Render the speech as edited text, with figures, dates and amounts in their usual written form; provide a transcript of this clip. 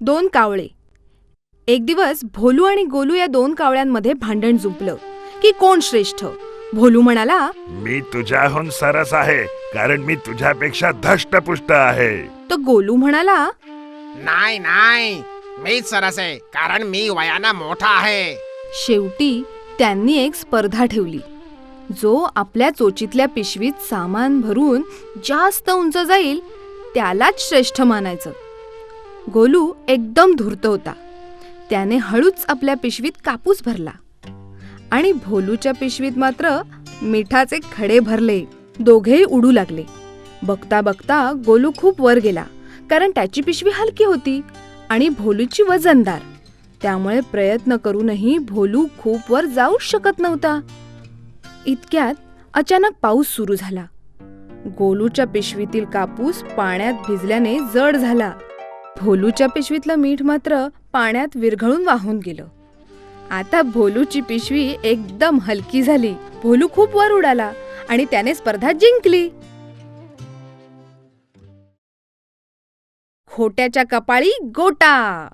दोन कावळे. एक दिवस भोलू आणि गोलू या दोन कावळ्यांमध्ये भांडण जुंपलं की कोण श्रेष्ठ. भोलू म्हणाला, मी तुझ्याहून सरस आहे, कारण मी तुझ्यापेक्षा धष्टपुष्ट आहे. तर गोलू म्हणाला, नाही नाही, मीच सरस आहे, कारण मी वयाने मोठा आहे. शेवटी त्यांनी एक स्पर्धा ठेवली. जो आपल्या चोचीतल्या पिशवीत सामान भरून जास्त उंच जाईल त्यालाच श्रेष्ठ मानायचं. गोलू एकदम धूर्त होता. त्याने हळूच आपल्या पिशवीत कापूस भरला आणि भोलूच्या पिशवीत मात्र मिठाचे खडे भरले. दोघेही उडू लागले. बघता बघता गोलू खूप वर गेला, कारण त्याची पिशवी हलकी होती आणि भोलूची वजनदार. त्यामुळे प्रयत्न करूनही भोलू खूप वर जाऊ शकत नव्हता. इतक्यात अचानक पाऊस सुरू झाला. गोलूच्या पिशवीतील कापूस पाण्यात भिजल्याने जड झाला. भोलूच्या पिशवीतलं मीठ मात्र पाण्यात विरघळून वाहून गेलं. आता भोलूची पिशवी एकदम हलकी झाली. भोलू खूप वर उडाला आणि त्याने स्पर्धा जिंकली. खोट्याच्या कपाळी गोटा.